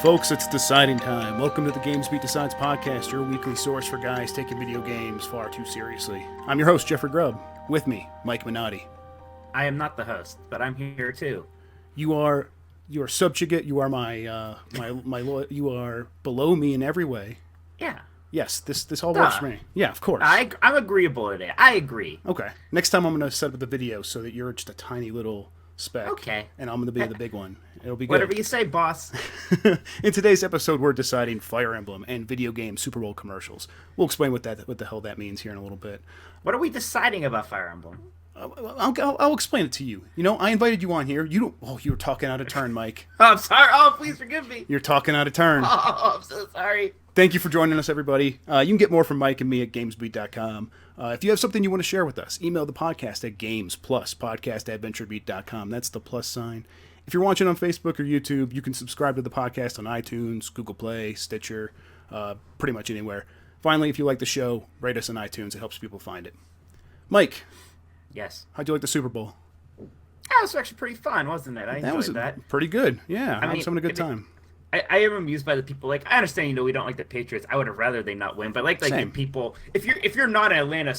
Folks, it's deciding time. Welcome to the GAMESBEAT Decides Podcast, your weekly source for guys taking video games far too seriously. I'm your host, Jeffrey Grubb. With me, Mike Minotti. I am not the host, but I'm here too. You are subjugate. You are my you are below me in every way. Yeah. Yes, this all works for me. Yeah, of course. I'm agreeable today. I agree. Okay. Next time I'm going to set up the video so that you're just a tiny little speck. Okay. And I'm going to be the big one. It'll be good. Whatever you say, boss. In today's episode, we're deciding Fire Emblem and video game Super Bowl commercials. We'll explain what the hell that means here in a little bit. What are we deciding about Fire Emblem? I'll explain it to you. You know, I invited you on here. You don't. Oh, you were talking out of turn, Mike. Oh, I'm sorry. Oh, please forgive me. You're talking out of turn. Oh, I'm so sorry. Thank you for joining us, everybody. You can get more from Mike and me at GamesBeat.com. If you have something you want to share with us, email the podcast at GamesPlusPodcast@VentureBeat.com. That's the plus sign. If you're watching on Facebook or YouTube, you can subscribe to the podcast on iTunes, Google Play, Stitcher, pretty much anywhere. Finally, if you like the show, rate us on iTunes. It helps people find it. Mike. Yes. How'd you like the Super Bowl? That was actually pretty fun, wasn't it? I enjoyed that. Pretty good. Yeah, I was having a good time. I am amused by the people. Like, I understand, we don't like the Patriots. I would have rather they not win. But the people, if you're not an Atlanta,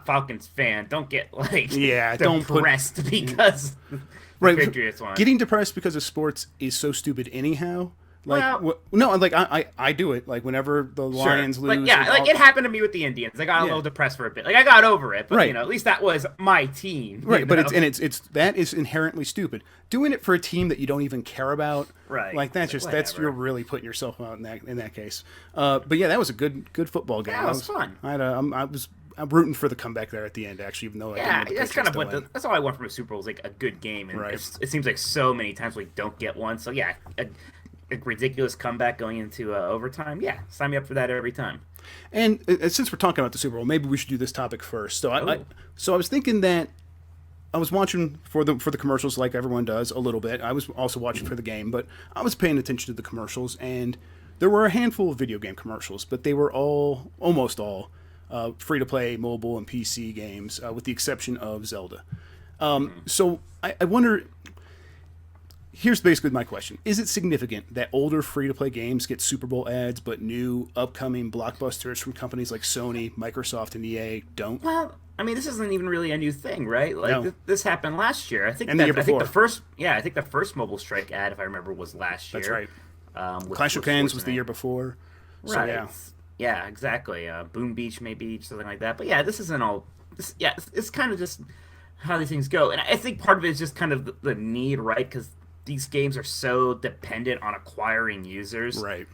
Falcons fan, don't get depressed because the Patriots won. Getting depressed because of sports is so stupid anyhow. I do it. Like, whenever the Lions lose. It happened to me with the Indians. I got a little depressed for a bit. Like, I got over it, but at least that was my team. Right, but it's that is inherently stupid. Doing it for a team that you don't even care about. Right. Like, you're really putting yourself out in that case. But yeah, that was a good football game. Yeah, it was fun. I'm rooting for the comeback there at the end, actually, even though that's kind of that's all I want from a Super Bowl is like a good game, and it seems like so many times we don't get one. So yeah, a ridiculous comeback going into overtime. Yeah, sign me up for that every time. And since we're talking about the Super Bowl, maybe we should do this topic first. So I was thinking that I was watching for the commercials like everyone does a little bit. I was also watching for the game, but I was paying attention to the commercials, and there were a handful of video game commercials, but they were almost all free-to-play mobile and PC games, with the exception of Zelda. So I wonder. Here's basically my question. Is it significant that older free-to-play games get Super Bowl ads, but new upcoming blockbusters from companies like Sony, Microsoft, and EA don't? Well, I mean, this isn't even really a new thing, right? Like, this happened last year. I think the year before. I think the first Mobile Strike ad, if I remember, was last year. That's right. Clash of Clans was the year before. Right. So, yeah. Yeah, exactly. Boom Beach, maybe, something like that. But yeah, this isn't all... it's kind of just how these things go. And I think part of it is just kind of the need, right? Because these games are so dependent on acquiring users. Right.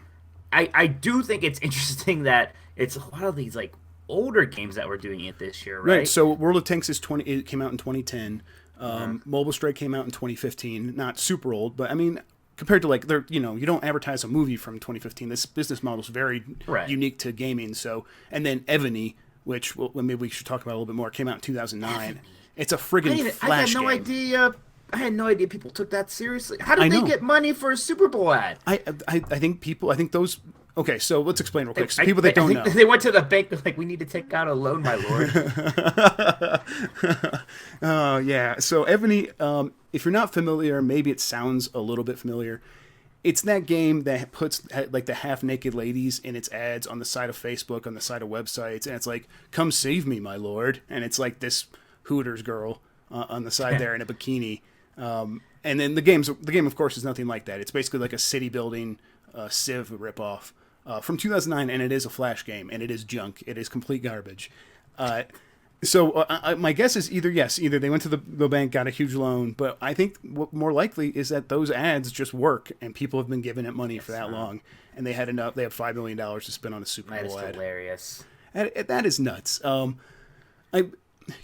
I do think it's interesting that it's a lot of these like older games that we're doing it this year, right? Right. So World of Tanks it came out in 2010. Mobile Strike came out in 2015. Not super old, but I mean, compared to like you don't advertise a movie from 2015. This business model is very unique to gaming. So, and then Ebony, which maybe we should talk about a little bit more, came out in 2009. It's a friggin' flash game. I had no idea people took that seriously. How did they get money for a Super Bowl ad? I think those... Okay, so let's explain real quick. So people that don't know. They went to the bank, like, we need to take out a loan, my lord. Yeah. So Ebony, if you're not familiar, maybe it sounds a little bit familiar. It's that game that puts like the half-naked ladies in its ads on the side of Facebook, on the side of websites, and it's like, come save me, my lord. And it's like this Hooters girl on the side there in a bikini. And then the game, of course, is nothing like that. It's basically like a city building Civ ripoff from 2009, and it is a flash game, and it is junk. It is complete garbage. So my guess is either they went to the bank, got a huge loan, but I think what more likely is that those ads just work, and people have been giving it money for that long, and they had enough. They have $5 million to spend on a Super Bowl ad. That is hilarious. That is nuts.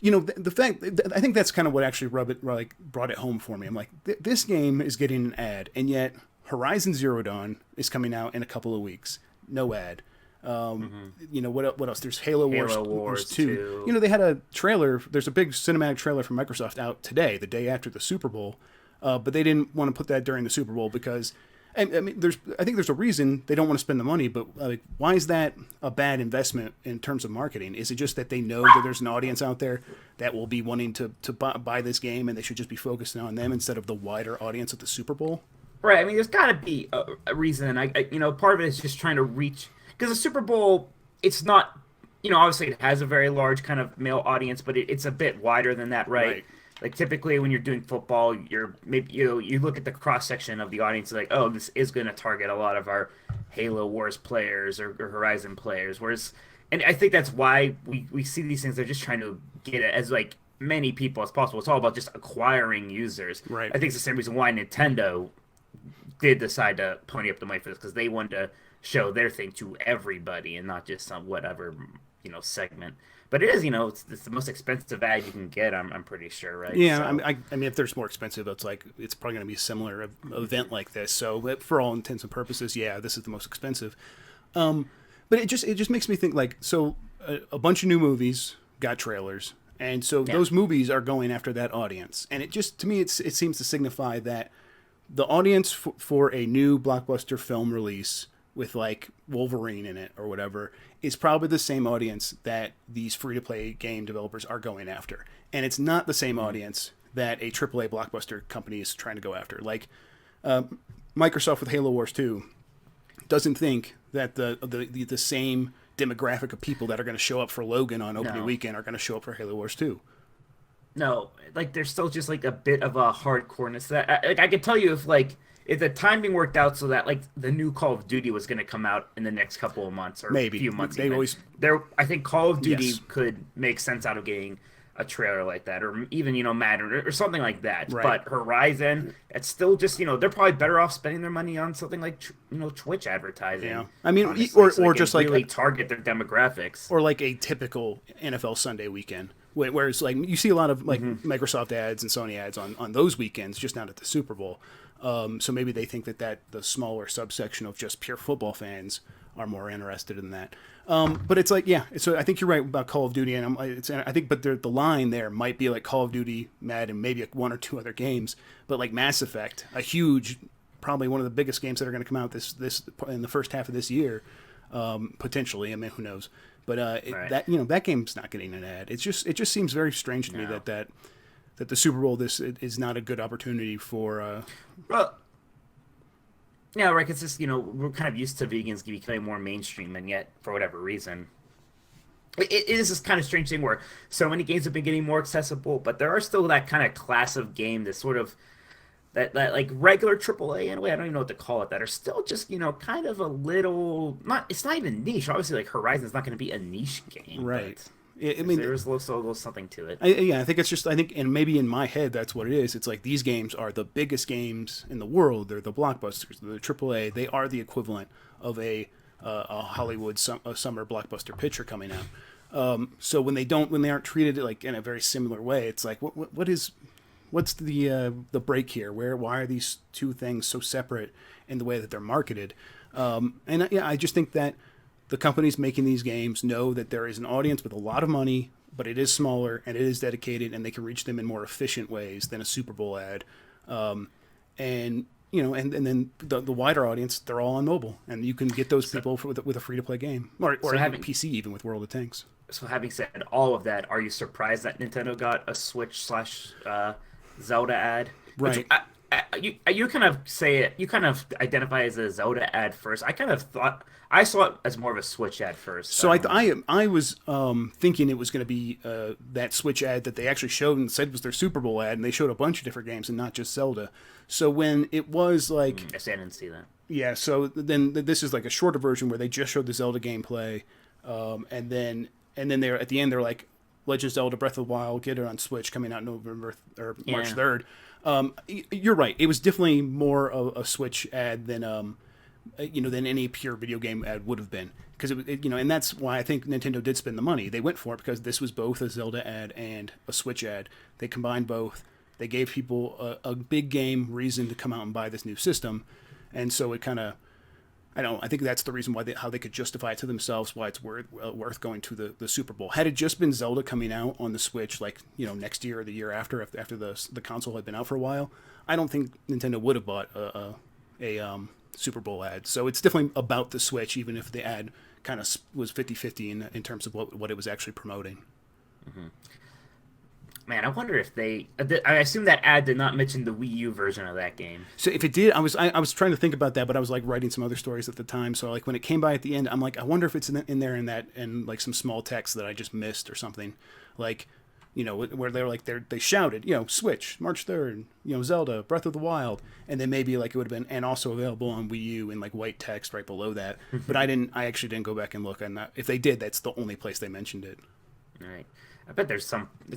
The fact, I think that's kind of what actually brought it home for me. I'm like, this game is getting an ad, and yet Horizon Zero Dawn is coming out in a couple of weeks. No ad. What else? There's Halo Wars 2. They had a trailer. There's a big cinematic trailer from Microsoft out today, the day after the Super Bowl. But they didn't want to put that during the Super Bowl because... I mean, I think there's a reason they don't want to spend the money, but why is that a bad investment in terms of marketing? Is it just that they know that there's an audience out there that will be wanting to buy this game, and they should just be focusing on them instead of the wider audience at the Super Bowl? Right. I mean, there's got to be a reason. Part of it is just trying to reach because the Super Bowl. It's not, obviously it has a very large kind of male audience, but it's a bit wider than that, right? Right. Like typically when you're doing football, you're maybe you look at the cross section of the audience like, oh, this is going to target a lot of our Halo Wars players or Horizon players. Whereas, and I think that's why we see these things. They're just trying to get it as like many people as possible. It's all about just acquiring users. Right. I think it's the same reason why Nintendo did decide to pony up the money for this because they wanted to show their thing to everybody and not just some whatever segment. But it is it's the most expensive ad you can get. I'm pretty sure, right? Yeah, So, I mean, if there's more expensive, it's probably going to be a similar event like this. So for all intents and purposes, yeah, this is the most expensive. But it just makes me think like so a bunch of new movies got trailers, and so yeah. those movies are going after that audience, and it just to me it seems to signify that the audience for a new blockbuster film release with like Wolverine in it or whatever is probably the same audience that these free-to-play game developers are going after. And it's not the same audience that a AAA blockbuster company is trying to go after. Like Microsoft with Halo Wars 2 doesn't think that the same demographic of people that are going to show up for Logan on opening weekend are going to show up for Halo Wars 2. No, like there's still just like a bit of a hardcoreness that I could tell you if the timing worked out so that like the new Call of Duty was going to come out in the next couple of months or Maybe. a few months. I think Call of Duty could make sense out of getting a trailer like that, or even Madden or something like that. Right. But Horizon, it's still just they're probably better off spending their money on something like Twitch advertising. Yeah, I mean, honestly, or so just really target their demographics, or like a typical NFL Sunday weekend. Whereas, like, you see a lot of like Microsoft ads and Sony ads on those weekends, just not at the Super Bowl. So maybe they think that the smaller subsection of just pure football fans are more interested in that. But it's like, yeah. So I think you're right about Call of Duty, and I think, but the line there might be like Call of Duty, Madden, maybe like one or two other games. But like Mass Effect, a huge, probably one of the biggest games that are going to come out this in the first half of this year, potentially. I mean, who knows? But right. that game's not getting an ad. It just seems very strange to me that the Super Bowl this is not a good opportunity for. Well, yeah, right. Because just we're kind of used to vegans becoming more mainstream, and yet for whatever reason, it is this kind of strange thing where so many games have been getting more accessible, but there are still that kind of class of game, this sort of that like regular AAA in a way, I don't even know what to call it, that are still just kind of a little it's not even niche. Obviously, like Horizon's not going to be a niche game, right? I mean, there's a little something to it. I think it's just and maybe in my head that's what it is. It's like these games are the biggest games in the world. They're the blockbusters, they're the AAA. They are the equivalent of a Hollywood summer blockbuster picture coming out. So when they aren't treated like in a very similar way, it's like what's the break here? Why are these two things so separate in the way that they're marketed? I just think that the companies making these games know that there is an audience with a lot of money, but it is smaller and it is dedicated, and they can reach them in more efficient ways than a Super Bowl ad. And then the wider audience, they're all on mobile, and you can get those people with a free to play game, or having PC even with World of Tanks. So having said all of that, are you surprised that Nintendo got a Switch / Zelda ad? Right. You kind of say it. You kind of identify as a Zelda ad first. I saw it as more of a Switch ad first. So I was thinking it was going to be that Switch ad that they actually showed and said was their Super Bowl ad, and they showed a bunch of different games and not just Zelda. So when it was like, I didn't see that. Yeah. So then this is like a shorter version where they just showed the Zelda gameplay, and then they're at the end they're like, Legend of Zelda: Breath of the Wild, get it on Switch, coming out November or March 3rd. You're right. It was definitely more of a Switch ad than than any pure video game ad would have been, because and that's why I think Nintendo did spend the money. They went for it because this was both a Zelda ad and a Switch ad. They combined both. They gave people a big game reason to come out and buy this new system, and so it kind of. I think that's the reason why how they could justify it to themselves, why it's worth going to the Super Bowl. Had it just been Zelda coming out on the Switch, like next year or the year after the console had been out for a while, I don't think Nintendo would have bought a Super Bowl ad. So it's definitely about the Switch, even if the ad kind of was 50-50 in terms of what it was actually promoting. Mm-hmm. Man, I wonder if they. I assume that ad did not mention the Wii U version of that game. So if it did, I was trying to think about that, but I was like writing some other stories at the time. So like when it came by at the end, I'm like, I wonder if it's in there in that and like some small text that I just missed or something, like where they were like they shouted, Switch March 3rd, Zelda Breath of the Wild, and then maybe like it would have been and also available on Wii U in like white text right below that. But I actually didn't go back and look on that. If they did, that's the only place they mentioned it. All right. I bet there's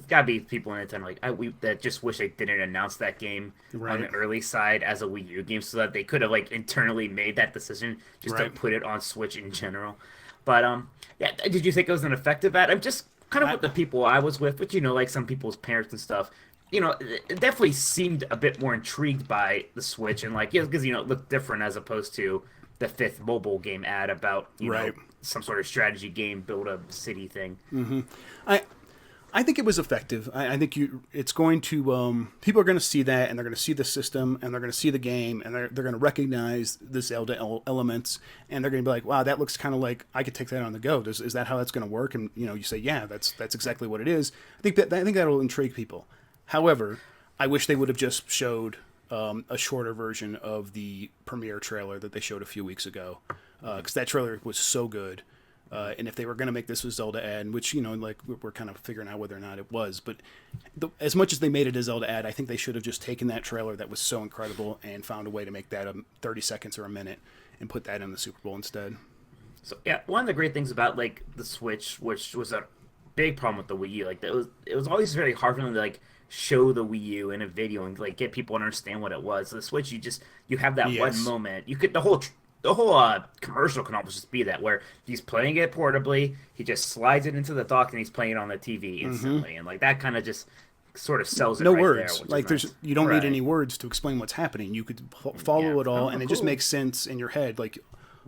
gotta be people in Nintendo that just wish they didn't announce that game on the early side as a Wii U game, so that they could have like internally made that decision. Just don't put it on Switch in general. But yeah, did you think it was an effective ad? I'm just kind of with the people I was with, but like some people's parents and stuff. It definitely seemed a bit more intrigued by the Switch and like because it looked different as opposed to the fifth mobile game ad about know some sort of strategy game, build a city thing. Mm-hmm. I think it was effective. I think it's going to people are going to see that, and they're going to see the system, and they're going to see the game, and they're going to recognize the Zelda elements, and they're going to be like, wow, that looks kind of like I could take that on the go. Is that how that's going to work? And you say, yeah, that's exactly what it is. I think that'll intrigue people. However, I wish they would have just showed a shorter version of the premiere trailer that they showed a few weeks ago, because that trailer was so good. And if they were going to make this a Zelda ad, which, like we're kind of figuring out whether or not it was, but as much as they made it a Zelda ad, I think they should have just taken that trailer that was so incredible and found a way to make that 30 seconds or a minute and put that in the Super Bowl instead. So, yeah, one of the great things about, like, the Switch, which was a big problem with the Wii U, like, it was always very hard for them to, like, show the Wii U in a video and, like, get people to understand what it was. The Switch, you have that one moment. You could, the whole commercial can almost just be that, where he's playing it portably, he just slides it into the dock, and he's playing it on the TV instantly, and like that kind of just sort of sells it. No right words, there, like nice. You don't need any words to explain what's happening. You could follow it all, and it just makes sense in your head. Like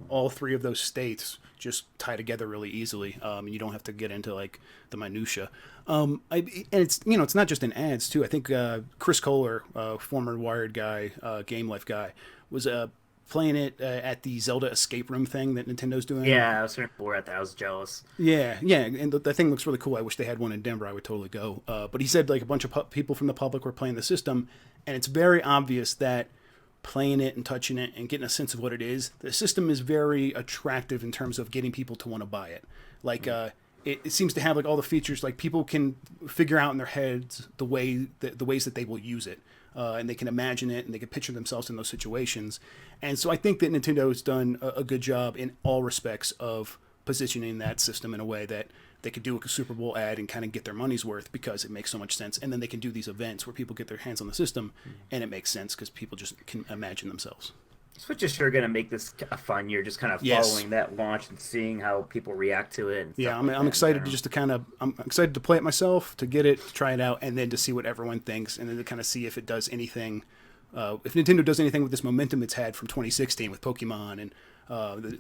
all three of those states just tie together really easily. You don't have to get into like the minutia. And it's it's not just in ads too. I think Chris Kohler, former Wired guy, Game Life guy, was playing it at the Zelda escape room thing that Nintendo's doing. Yeah, I was hearing people at that. I was jealous. Yeah, and the thing looks really cool. I wish they had one in Denver. I would totally go. But he said like a bunch of people from the public were playing the system, and it's very obvious that playing it and touching it and getting a sense of what it is, the system is very attractive in terms of getting people to want to buy it. Like it seems to have like all the features, like people can figure out in their heads the ways that they will use it. And they can imagine it, and they can picture themselves in those situations. And so I think that Nintendo has done a good job in all respects of positioning that system in a way that they could do a Super Bowl ad and kind of get their money's worth because it makes so much sense. And then they can do these events where people get their hands on the system, and it makes sense because people just can imagine themselves. Switch is sure going to make this a fun year, just kind of following that launch and seeing how people react to it. And I'm excited I'm excited to play it myself, to get it, to try it out, and then to see what everyone thinks, and then to kind of see if it does anything, if Nintendo does anything with this momentum it's had from 2016 with Pokemon and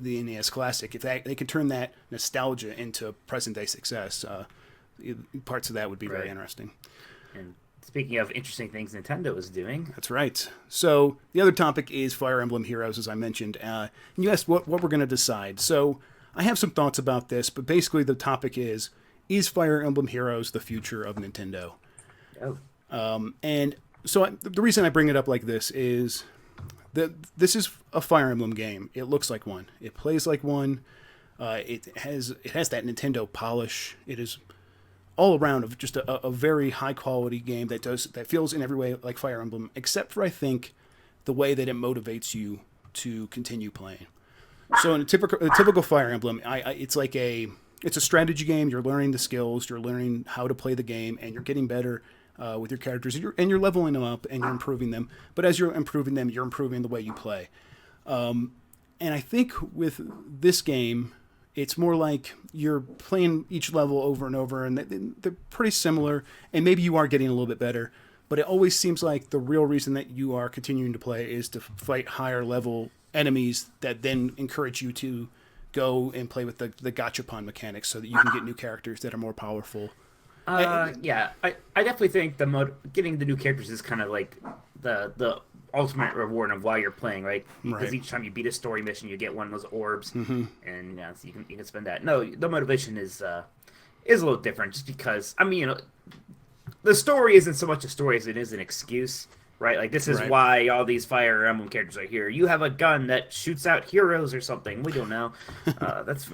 the NES Classic. If they can turn that nostalgia into present day success, parts of that would be very interesting. And speaking of interesting things Nintendo is doing. That's right. So the other topic is Fire Emblem Heroes, as I mentioned. And you asked what we're going to decide. So I have some thoughts about this, but basically the topic is Fire Emblem Heroes the future of Nintendo? Oh. And so the reason I bring it up like this is that this is a Fire Emblem game. It looks like one. It plays like one. It has that Nintendo polish. It is all around of just a very high quality game that feels in every way like Fire Emblem, except for I think the way that it motivates you to continue playing. So in a typical Fire Emblem, it's a strategy game. You're learning the skills, you're learning how to play the game, and you're getting better with your characters, and you're leveling them up and you're improving them. But as you're improving them, you're improving the way you play. And I think with this game, it's more like you're playing each level over and over, and they're pretty similar, and maybe you are getting a little bit better, but it always seems like the real reason that you are continuing to play is to fight higher level enemies that then encourage you to go and play with the gachapon mechanics so that you can get new characters that are more powerful. Yeah, I definitely think getting the new characters is kind of like the ultimate reward of why you're playing, right? Because each time you beat a story mission, you get one of those orbs, and so you can spend that. No, the motivation is a little different, just because the story isn't so much a story as it is an excuse, right? Like this is Right. why all these Fire Emblem characters are here. You have a gun that shoots out heroes or something. We don't know. That's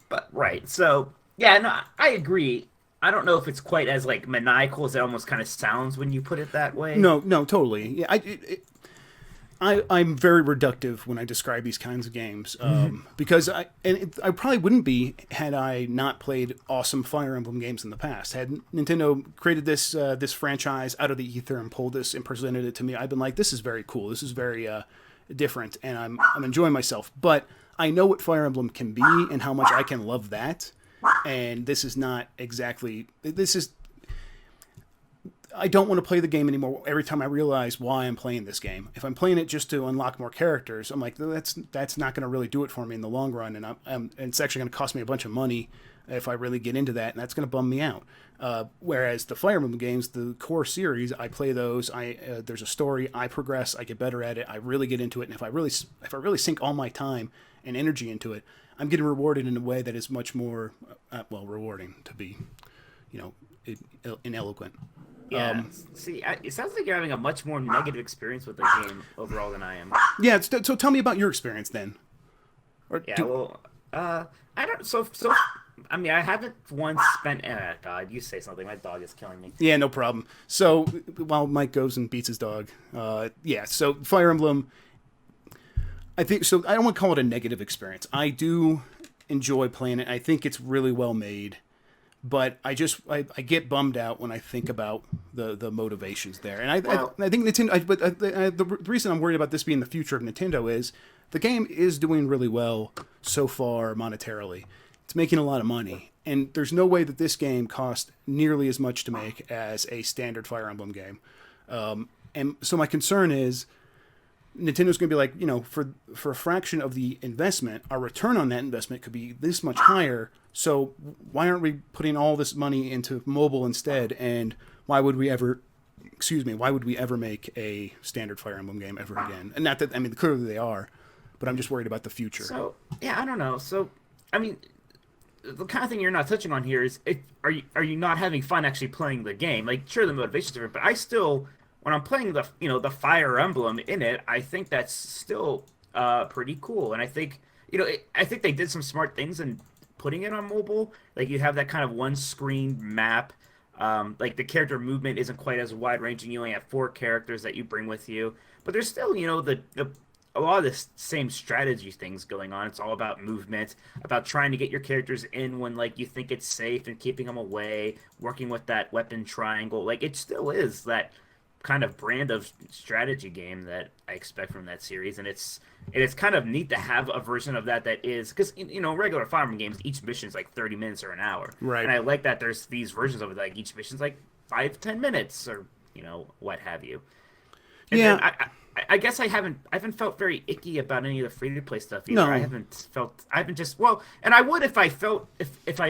but right. So yeah, no, I agree. I don't know if it's quite as like maniacal as it almost kind of sounds when you put it that way. No, no, totally. Yeah, I'm very reductive when I describe these kinds of games because I probably wouldn't be had I not played awesome Fire Emblem games in the past. Had Nintendo created this franchise out of the ether and pulled this and presented it to me, I've been like, this is very cool. This is very different, and I'm enjoying myself. But I know what Fire Emblem can be and how much I can love that. And this is not exactly. This is. I don't want to play the game anymore every time I realize why I'm playing this game. If I'm playing it just to unlock more characters, I'm like, that's not going to really do it for me in the long run, and it's actually going to cost me a bunch of money if I really get into that, and that's going to bum me out. Whereas the Fire Emblem games, the core series, I play those. There's a story. I progress. I get better at it. I really get into it, and if I really sink all my time and energy into it, I'm getting rewarded in a way that is much more rewarding to be, ineloquent. Yeah. See, it sounds like you're having a much more negative experience with the game overall than I am. Yeah. So tell me about your experience then. I don't. I mean, I haven't once spent. God, you say something. My dog is killing me. Yeah, no problem. So while Mike goes and beats his dog, So Fire Emblem. I think so. I don't want to call it a negative experience. I do enjoy playing it. I think it's really well made. But I get bummed out when I think about the motivations there, and I think Nintendo. The reason I'm worried about this being the future of Nintendo is the game is doing really well so far monetarily. It's making a lot of money, and there's no way that this game cost nearly as much to make as a standard Fire Emblem game. And so my concern is Nintendo's going to be like, for a fraction of the investment, our return on that investment could be this much higher. So why aren't we putting all this money into mobile instead? And why would we ever make a standard Fire Emblem game ever again? And not that, I mean, clearly they are, but I'm just worried about the future. So, yeah, I don't know. So, I mean, the kind of thing you're not touching on here is, are you not having fun actually playing the game? Like, sure, the motivation's different, but I still, when I'm playing the Fire Emblem in it, I think that's still pretty cool. And I think, I think they did some smart things in putting it on mobile. Like, you have that kind of one screen map. Like, the character movement isn't quite as wide ranging. You only have 4 characters that you bring with you, but there's still a lot of the same strategy things going on. It's all about movement, about trying to get your characters in when like you think it's safe and keeping them away, working with that weapon triangle. Like, it still is that kind of brand of strategy game that I expect from that series, and it's kind of neat to have a version of that is, because regular Fire Emblem games, each mission is like 30 minutes or an hour, right? And I like that there's these versions of it, like each mission's like 5-10 minutes or what have you. And yeah, I guess I haven't felt very icky about any of the free to play stuff either. No. I haven't just and I would if I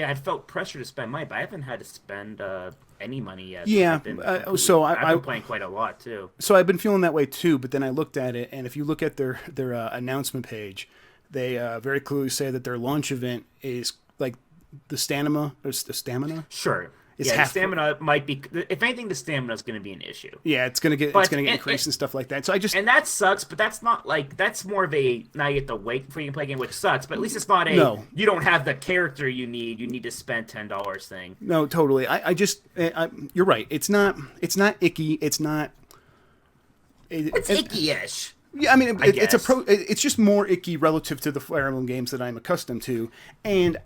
had felt pressure to spend money, but I haven't had to spend any money yet. Yeah, I've been playing quite a lot too. So I've been feeling that way too, but then I looked at it, and if you look at their announcement page, they very clearly say that their launch event is like the stamina. Sure. It's the stamina might be. If anything, the stamina is going to be an issue. Yeah, it's going to get increased and stuff like that. So and that sucks, but that's not like that's more of a now you have to wait before you can play a game, which sucks. But at least it's not a you don't have the character you need to spend $10 thing. No, totally. You're right. It's not icky. It's not. It's icky-ish. Yeah, I mean, it's just more icky relative to the Fire Emblem games that I'm accustomed to, and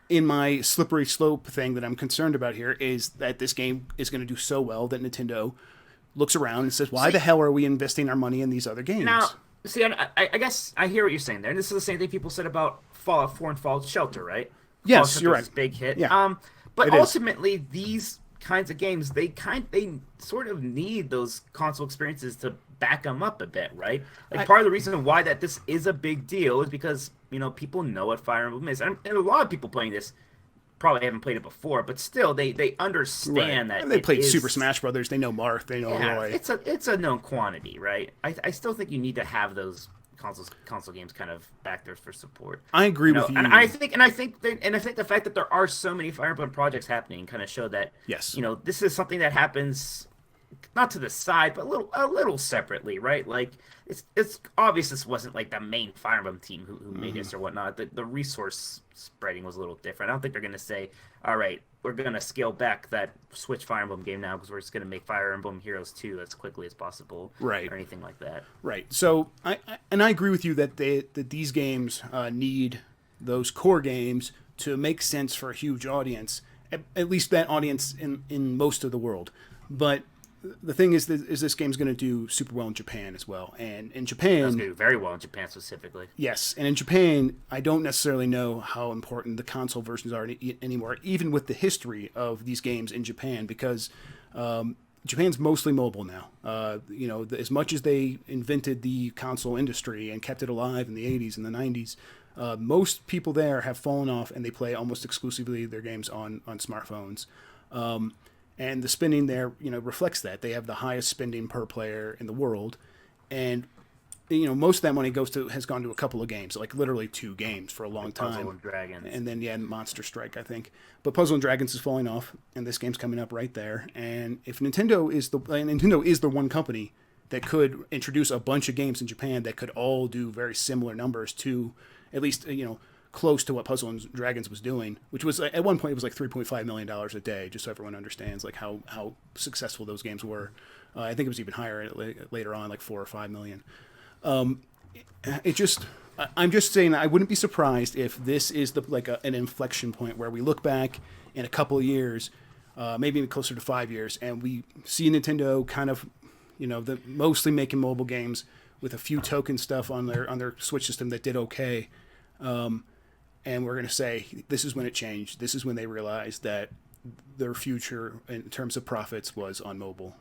in my slippery slope thing that I'm concerned about here is that this game is going to do so well that Nintendo looks around and says, why the hell are we investing our money in these other games? Now, see, I guess I hear what you're saying there. And this is the same thing people said about Fallout 4 and Fallout Shelter, right? Yes, Fallout you're right. Was a big hit. Yeah. But ultimately, these kinds of games, they sort of need those console experiences to back them up a bit, right? Like, part of the reason why that this is a big deal is because people know what Fire Emblem is, and a lot of people playing this probably haven't played it before, but still they understand that. And they played Super Smash Brothers. They know Marth. They know Roy. It's a known quantity, right? I still think you need to have those console games kind of back there for support. I agree with you. And I think the fact that there are so many Fire Emblem projects happening kind of show that Yes. This is something that happens not to the side, but a little separately, right? Like it's obvious this wasn't like the main Fire Emblem team who made this or whatnot. The resource spreading was a little different. I don't think they're gonna say, all right, we're gonna scale back that Switch Fire Emblem game now because we're just gonna make Fire Emblem Heroes 2 as quickly as possible, Right, or anything like that. Right. So I agree with you that that these games need those core games to make sense for a huge audience, at least that audience in most of the world. But the thing is this game's going to do super well in Japan as well, and in Japan, It's going to do very well in Japan specifically. yes, and in Japan, I don't necessarily know how important the console versions are anymore, even with the history of these games in Japan, because Japan's mostly mobile now. As much as they invented the console industry and kept it alive in the 80s and the 90s, most people there have fallen off and they play almost exclusively their games on smartphones. And the spending there, reflects that. They have the highest spending per player in the world. And, most of that money has gone to a couple of games, like literally 2 games for a long time. Puzzle and Dragons. And then, Monster Strike, I think. But Puzzle and Dragons is falling off, and this game's coming up right there. And if Nintendo is the one company that could introduce a bunch of games in Japan that could all do very similar numbers to at least, close to what Puzzle and Dragons was doing, which was at one point it was like $3.5 million a day, just so everyone understands like how successful those games were. I think it was even higher later on, like $4 or $5 million. I'm just saying I wouldn't be surprised if this is an inflection point where we look back in a couple of years, maybe even closer to 5 years, and we see Nintendo kind of, mostly making mobile games with a few token stuff on their Switch system that did okay. And we're going to say, this is when it changed. This is when they realized that their future in terms of profits was on mobile.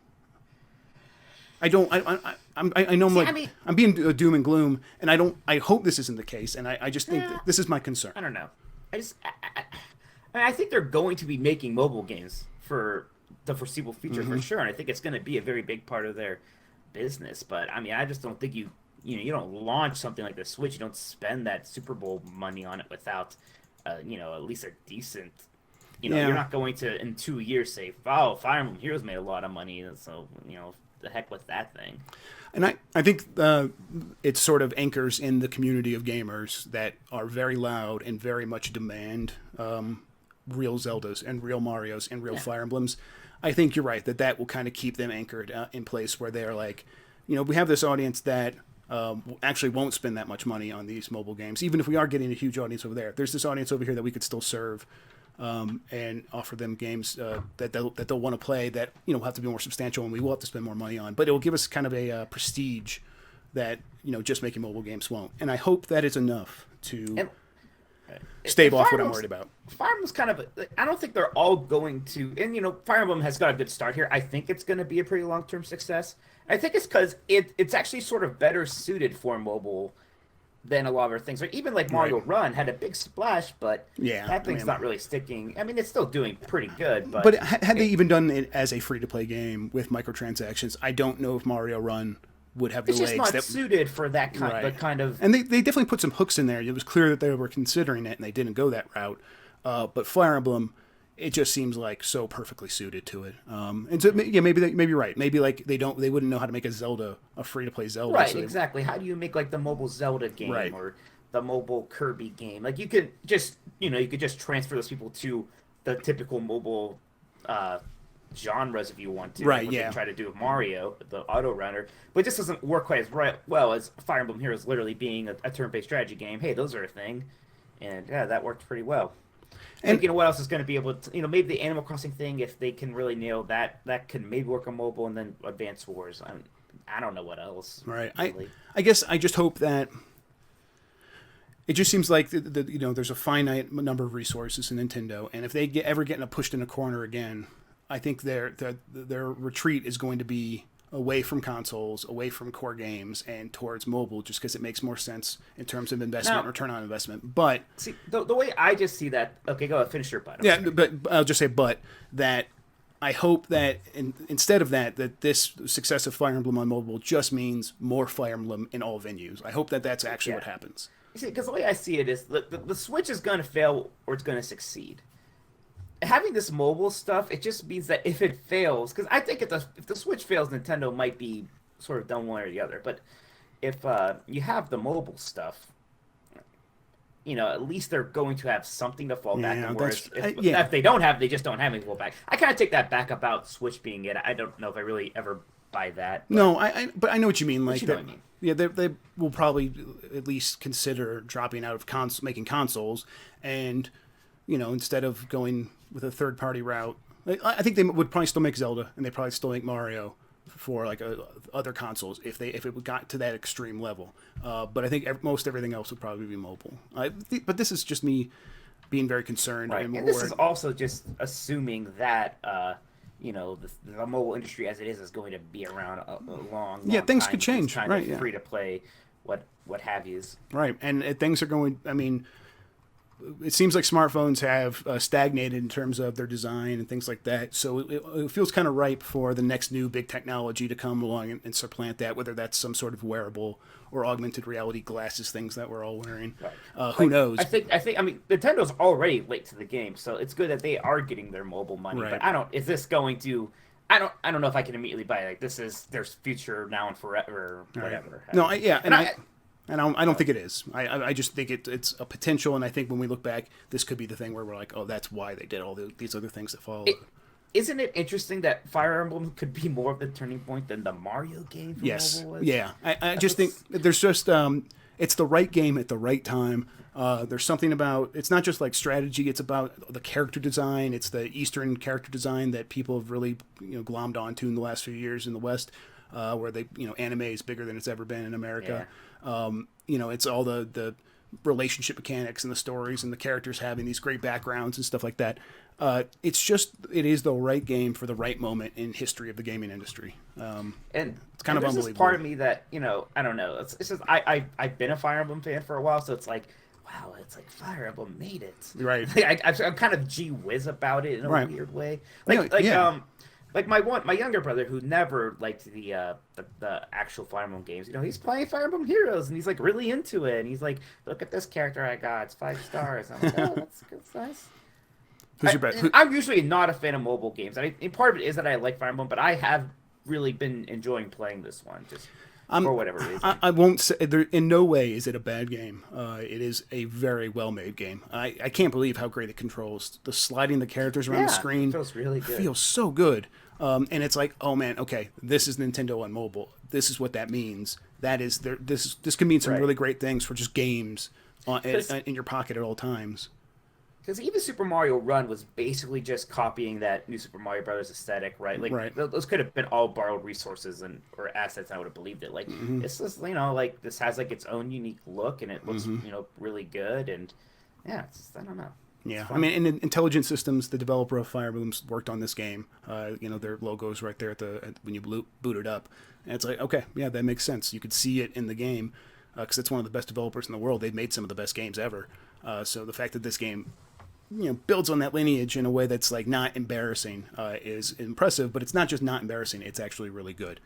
I know I'm being doom and gloom, and I hope this isn't the case, and I just think that this is my concern. I don't know. I think they're going to be making mobile games for the foreseeable future for sure, and I think it's going to be a very big part of their business. But I just don't think you don't launch something like the Switch. You don't spend that Super Bowl money on it without, at least a decent. You're not going to in 2 years say, "Oh, Fire Emblem Heroes made a lot of money," so the heck with that thing. And I think it sort of anchors in the community of gamers that are very loud and very much demand real Zeldas and real Marios and real Fire Emblems. I think you're right that will kind of keep them anchored in place where they are like, we have this audience that actually won't spend that much money on these mobile games, even if we are getting a huge audience over there. There's this audience over here that we could still serve and offer them games that they'll want to play that will have to be more substantial and we will have to spend more money on. But it will give us kind of a prestige that just making mobile games won't. And I hope that is enough to stave off what I'm worried about. Fire Emblem's kind of I don't think they're all going to, and Fire Emblem has got a good start here. I think it's going to be a pretty long-term success. I think it's because it's actually sort of better suited for mobile than a lot of other things. Like even like Mario Run had a big splash, but that thing's not really sticking. I mean, it's still doing pretty good. But had they even done it as a free-to-play game with microtransactions, I don't know if Mario Run would have the legs. It's just not suited for that kind of... And they definitely put some hooks in there. It was clear that they were considering it, and they didn't go that route. But Fire Emblem, it just seems like so perfectly suited to it. And so maybe you're right. Maybe like they wouldn't know how to make a free-to-play Zelda. Right, so exactly. How do you make like the mobile Zelda game or the mobile Kirby game? Like you could just transfer those people to the typical mobile genres if you want to. Right, They try to do with Mario, the auto runner, but it just doesn't work quite as well as Fire Emblem Heroes literally being a turn-based strategy game. Hey, those are a thing, and that worked pretty well. And what else is going to be able to, maybe the Animal Crossing thing, if they can really nail that could maybe work on mobile, and then Advance Wars. I don't know what else. Right. Really. I guess I just hope that it just seems like there's a finite number of resources in Nintendo, and if they ever get pushed in a corner again, I think their retreat is going to be away from consoles, away from core games, and towards mobile, just because it makes more sense in terms of investment, return on investment. But see, the way I just see that, okay, go ahead, finish your butt. Yeah, but I'll just say, that I hope that instead of that, that this success of Fire Emblem on mobile just means more Fire Emblem in all venues. I hope that that's actually what happens. You see, because the way I see it is the Switch is going to fail or it's going to succeed. Having this mobile stuff, it just means that if it fails, because I think if the Switch fails, Nintendo might be sort of done one or the other. But if you have the mobile stuff, at least they're going to have something to fall back on. Whereas if they don't have, they just don't have any to fall back. I kind of take that back about Switch being it. I don't know if I really ever buy that. But, no, but I know what you mean. Like, you know what I mean. Yeah, they will probably at least consider dropping out of making consoles, and instead of going with a third-party route, I think they would probably still make Zelda, and they probably still make Mario for like other consoles if it got to that extreme level. But I think most everything else would probably be mobile. But this is just me being very concerned. Right, and this is also just assuming that the mobile industry as it is going to be around a long things time. Could change, kind right? of free to play, what have yous. Right, and things are going. I mean, it seems like smartphones have stagnated in terms of their design and things like that. So it feels kind of ripe for the next new big technology to come along and supplant that, whether that's some sort of wearable or augmented reality glasses, things that we're all wearing. Right. Who knows? I mean, Nintendo's already late to the game, so it's good that they are getting their mobile money. Right. But is this going to? I don't know if I can immediately buy it. Like, this is their future now and forever, or whatever. Right. No, I don't think it is. I just think it's a potential, and I think when we look back, this could be the thing where we're like, oh, that's why they did all these other things that followed. Isn't it interesting that Fire Emblem could be more of the turning point than the Mario game for mobile was? Yeah. I just think there's just it's the right game at the right time. There's something about it's not just like strategy; it's about the character design. It's the Eastern character design that people have really glommed onto in the last few years in the West, where they anime is bigger than it's ever been in America. Yeah. It's all the relationship mechanics and the stories and the characters having these great backgrounds and stuff like that. It is the right game for the right moment in history of the gaming industry. And it's kind of unbelievable. There's part of me that I don't know. It's just I've been a Fire Emblem fan for a while, so it's like, wow, it's like Fire Emblem made it. Right. I'm kind of gee whiz about it in a weird way. Like my younger brother who never liked the actual Fire Emblem games, he's playing Fire Emblem Heroes and he's like really into it, and he's like, look at this character I got, it's 5 stars. I'm like, oh, that's nice. Who's your best? I'm usually not a fan of mobile games. I mean, part of it is that I like Fire Emblem, but I have really been enjoying playing this one just for whatever reason. I won't say in no way is it a bad game. It is a very well made game. I can't believe how great it controls the sliding the characters around the screen. It feels really good. Feels so good. And it's like, oh man, okay, this is Nintendo on mobile. This is what that means. That is this can mean some really great things for just games in your pocket at all times. Because even Super Mario Run was basically just copying that New Super Mario Brothers aesthetic, right? Like those could have been all borrowed resources or assets. I would have believed it. Like it's just like this has like its own unique look and it looks really good, and I don't know. Yeah, I mean, in Intelligent Systems, the developer of Fire Emblem worked on this game. Their logo's right there when you boot it up, and it's like, okay, yeah, that makes sense. You could see it in the game because it's one of the best developers in the world. They've made some of the best games ever. So the fact that this game builds on that lineage in a way that's like not embarrassing is impressive, but it's not just not embarrassing, it's actually really good.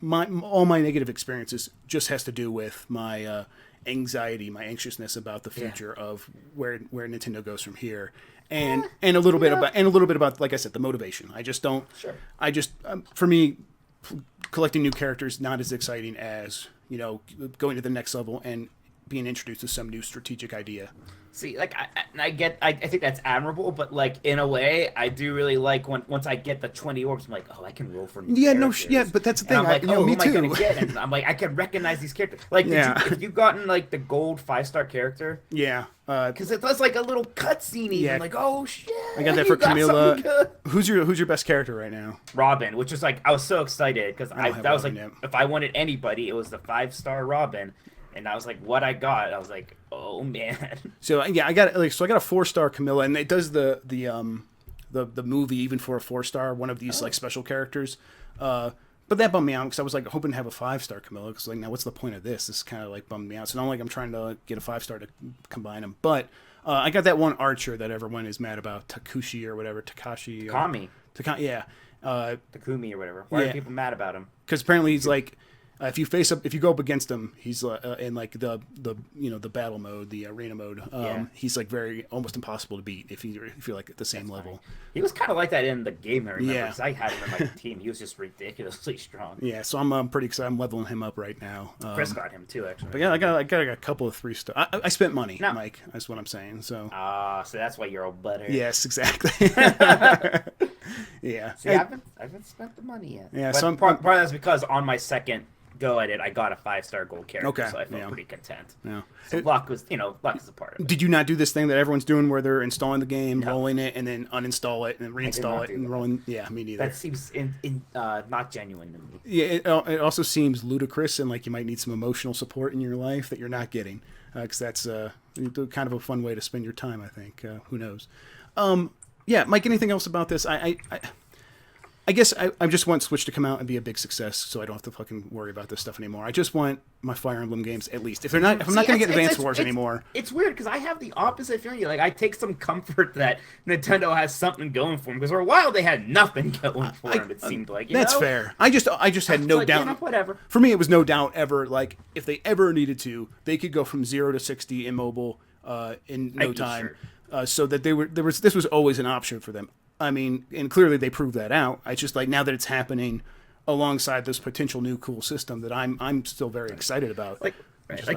All my negative experiences just has to do with my anxiety, my anxiousness about the future of where Nintendo goes from here, and a little bit about, like I said, the motivation. I just don't. Sure. For me, collecting new characters not as exciting as going to the next level and being introduced to some new strategic idea. See, like I think that's admirable, but like in a way, I do really like once I get the 20 orbs, I'm like, oh, I can roll for new characters. But that's the thing. And I'm like, me who am I too. gonna get? And I'm like, I can recognize these characters. Like, if you've gotten like the gold 5-star character, because it does like a little cutscene. Even like, oh shit, I got that for Camila. Who's your best character right now? Robin, which is like I was so excited because that was like if I wanted anybody, it was the 5-star Robin. And I was like, what I got? I was like, oh man. So I got a 4-star Camilla, and it does the movie even for a 4-star, one of these like special characters. But that bummed me out because I was like hoping to have a 5-star Camilla, because like, now what's the point of this? This kind of like bummed me out. So not like I'm trying to get a 5-star to combine them, but I got that one archer that everyone is mad about, Takushi or whatever, Takashi. Kami. Yeah. Takumi or whatever. Why yeah. are people mad about him? Because apparently he's like, if you go up against him, he's in like the battle mode, the arena mode. He's like very almost impossible to beat if you're like at the same level. He was kind of like that in the game. I remember because I had him in my team. He was just ridiculously strong. Yeah, so I'm pretty excited. I'm leveling him up right now. Chris got him too, actually. But yeah, I got a couple of 3-star. I spent money, Mike. That's what I'm saying. So. So that's why you're all butter. Yes, exactly. Yeah. See, I haven't spent the money yet. Yeah, but so part of that's because on my second go at it, I got a 5-star gold character, so I felt pretty content. Yeah. So luck is a part of it. Did you not do this thing that everyone's doing where they're installing the game, rolling it, and then uninstall it, and then reinstall it, and rolling? Yeah, me neither. That seems not genuine to me. Yeah, it also seems ludicrous, and like you might need some emotional support in your life that you're not getting, because that's kind of a fun way to spend your time, I think. Who knows? Yeah, Mike, anything else about this? I guess I just want Switch to come out and be a big success, so I don't have to fucking worry about this stuff anymore. I just want my Fire Emblem games at least. If I'm not going to get Advance Wars anymore, it's weird because I have the opposite feeling. Like I take some comfort that Nintendo has something going for them because for a while they had nothing going for them. It seemed like that's fair. I just had no doubt. Whatever. For me, it was no doubt ever. Like if they ever needed to, they could go from 0 to 60 in mobile in no time. Sure. So that this was always an option for them. I mean, and clearly they proved that out. I just like now that it's happening alongside this potential new cool system that I'm still very excited about. Like,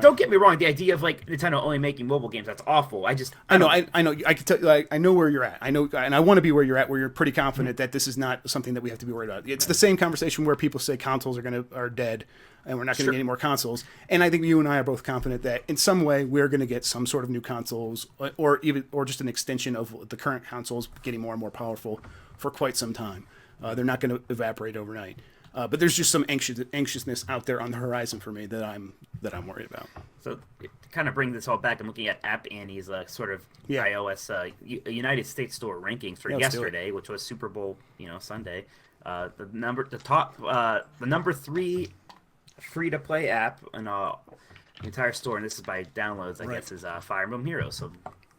don't get me wrong. The idea of like Nintendo only making mobile games, that's awful. I know. I can tell. Like, I know where you're at. I know, and I want to be where you're at, where you're pretty confident that this is not something that we have to be worried about. It's the same conversation where people say consoles are dead, and we're not going to get any more consoles. And I think you and I are both confident that in some way we're going to get some sort of new consoles, or just an extension of the current consoles getting more and more powerful for quite some time. They're not going to evaporate overnight. But there's just some anxiousness out there on the horizon for me that I'm worried about. So to kind of bring this all back, I'm looking at App Annie's sort of iOS United States store rankings for yesterday, which was Super Bowl Sunday. The number 3 free to play app in the entire store, and this is by downloads, I guess, is Fire Emblem Heroes. So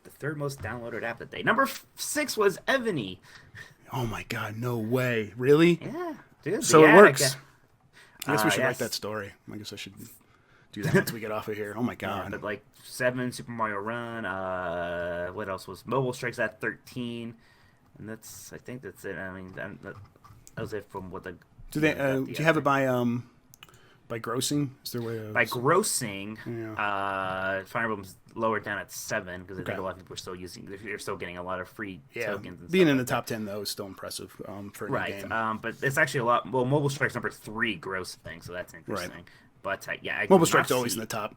the third most downloaded app that day. Number 6 was Evany. Oh my God! No way! Really? Yeah. Dude, so it works. I guess we should write that story. I guess I should do that once we get off of here. Oh my God! But like 7, Super Mario Run. What else was Mobile Strikes at 13? And I think that's it. I mean, that was it from what the. Do you have it by grossing? Is there a way by grossing? Yeah. Fire Emblem's lowered down at 7 because I think a lot of people are still they're still getting a lot of free tokens. And being in the top 10 though is still impressive for a new game. But it's actually a lot. Well, Mobile Strike's number 3 grossing, so that's interesting. Right. But Mobile Strike's always in the top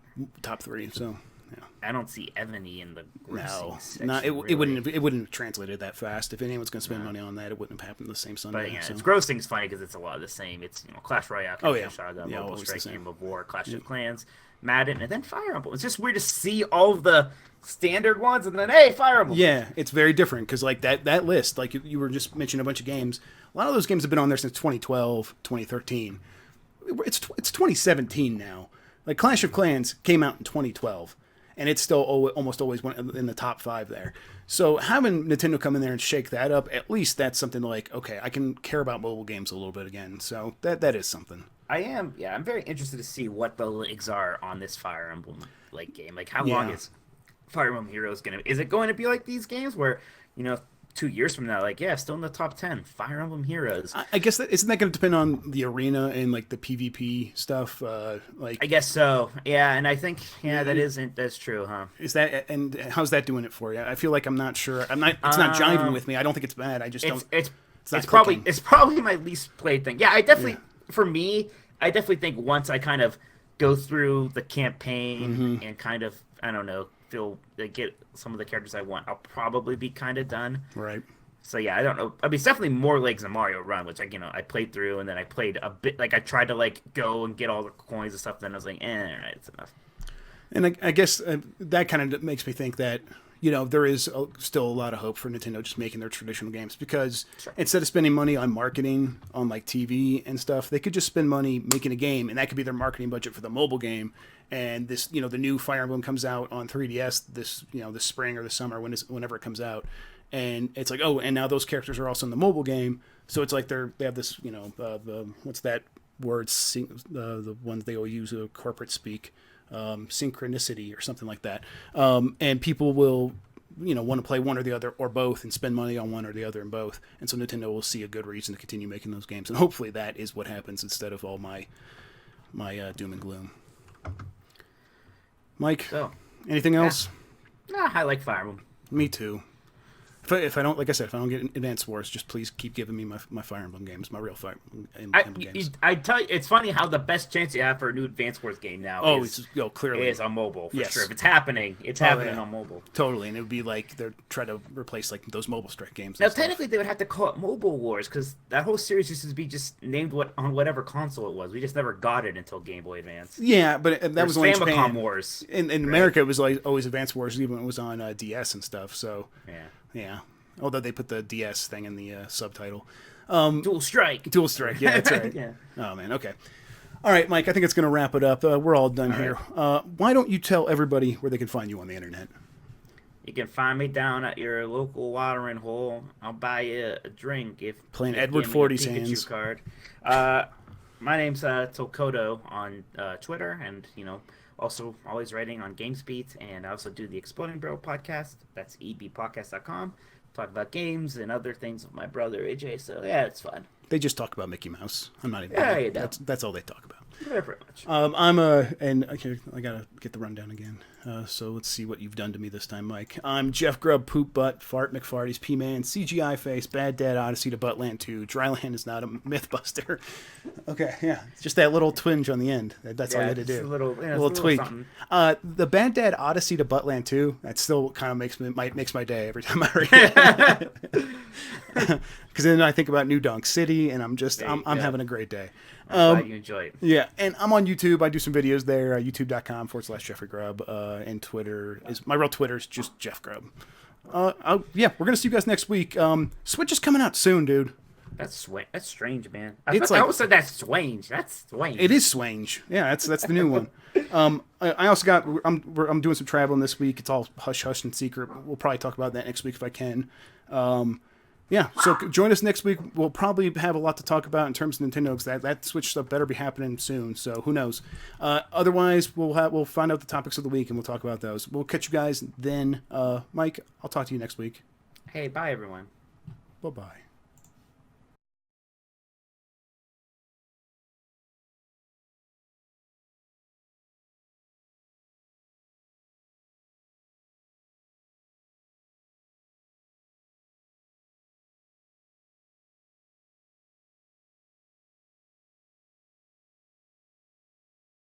3. So. Yeah. I don't see Evany in the grossing section. No, it wouldn't have translated that fast. If anyone's going to spend money on that, it wouldn't have happened the same Sunday. But yeah, it's grossing's funny because it's a lot of the same. It's Clash Royale, Saga, Mobile Strike, Game of War, Clash of Clans, Madden, and then Fire Emblem. It's just weird to see all of the standard ones and then Fire Emblem. Yeah, it's very different because like that list, like you were just mentioning a bunch of games. A lot of those games have been on there since 2012, 2013. It's 2017 now. Like Clash of Clans came out in 2012. And it's still almost always in the top 5 there. So having Nintendo come in there and shake that up, at least that's something like, okay, I can care about mobile games a little bit again. So that is something. I'm very interested to see what the legs are on this Fire Emblem game. Like how long is Fire Emblem Heroes is it going to be like these games where 2 years from now, still in the top 10, Fire Emblem Heroes. I guess isn't that going to depend on the arena and like the PvP stuff? I guess so. Yeah, and I think that's true, huh? Is that and how's that doing it for you? I feel like I'm not sure. It's not jiving with me. I don't think it's bad. I just don't. It's probably my least played thing. Yeah, for me, I definitely think once I kind of go through the campaign and kind of get some of the characters I want, I'll probably be kind of done. Right. So yeah, I don't know. I mean, it's definitely more legs than Mario Run, which I played through, and then I played a bit. Like I tried to go and get all the coins and stuff. Then I was like, all right, it's enough. And I guess that kind of makes me think that there is still a lot of hope for Nintendo just making their traditional games, because instead of spending money on marketing on like TV and stuff, they could just spend money making a game, and that could be their marketing budget for the mobile game. And this, the new Fire Emblem comes out on 3DS this spring or the summer, whenever it comes out, and it's like, oh, and now those characters are also in the mobile game, so it's like they have this, what's that word? The ones they all use, corporate speak. Synchronicity or something like that, and people will want to play one or the other or both and spend money on one or the other and both, and so Nintendo will see a good reason to continue making those games, and hopefully that is what happens instead of all my doom and gloom. Mike, anything else? Nah, I like Fire Emblem. Me too. If I don't, like I said, if I don't get Advance Wars, just please keep giving me my Fire Emblem games, my real Fire Emblem games. I tell you, it's funny how the best chance you have for a new Advance Wars game now clearly is on mobile, for sure. If it's happening, happening on mobile. Totally, and it would be like they're trying to replace like those Mobile Strike games. Now, technically, they would have to call it Mobile Wars, because that whole series used to be just named on whatever console it was. We just never got it until Game Boy Advance. Yeah, but that was only Famicom Japan. Wars. In America, it was like always Advance Wars, even when it was on DS and stuff. So yeah. Although they put the DS thing in the subtitle. Dual Strike. Yeah, that's right. Yeah. Oh, man, okay. All right, Mike, I think it's going to wrap it up. We're all done here. Right. Why don't you tell everybody where they can find you on the internet? You can find me down at your local watering hole. I'll buy you a drink if playing Edward 40's hands. Card. My name's Tokoto on Twitter, and also always writing on GamesBeat, and I also do the Exploding Barrel podcast. That's ebpodcast.com. Talk about games and other things with my brother AJ. So yeah, it's fun. They just talk about Mickey Mouse. I'm not even. Yeah, that's all they talk about. Yeah, pretty much. I gotta get the rundown again. So let's see what you've done to me this time, Mike. I'm Jeff Grubb, Poop Butt, Fart McFarties, P-Man, CGI Face, Bad Dad Odyssey to Buttland 2, Dryland is not a Mythbuster. Okay, yeah, just that little twinge on the end. That's all you had to do. A little tweak. The Bad Dad Odyssey to Buttland 2. That still kind of makes my day every time I read it. Because then I think about New Donk City, and I'm having a great day. I'm glad you enjoy it. Yeah, and I'm on YouTube. I do some videos there, youtube.com/Jeffrey Grubb, and Twitter is my real Twitter is just Jeff Grubb. We're gonna see you guys next week. Switch is coming out soon, dude. That's strange, man. I always said that's strange. That's strange. It is strange. Yeah, that's the new one. I also I'm doing some traveling this week. It's all hush hush and secret. We'll probably talk about that next week if I can. So join us next week. We'll probably have a lot to talk about in terms of Nintendo, because that Switch stuff better be happening soon. So who knows? Otherwise, we'll find out the topics of the week and we'll talk about those. We'll catch you guys then. Mike, I'll talk to you next week. Hey, bye everyone. Bye-bye.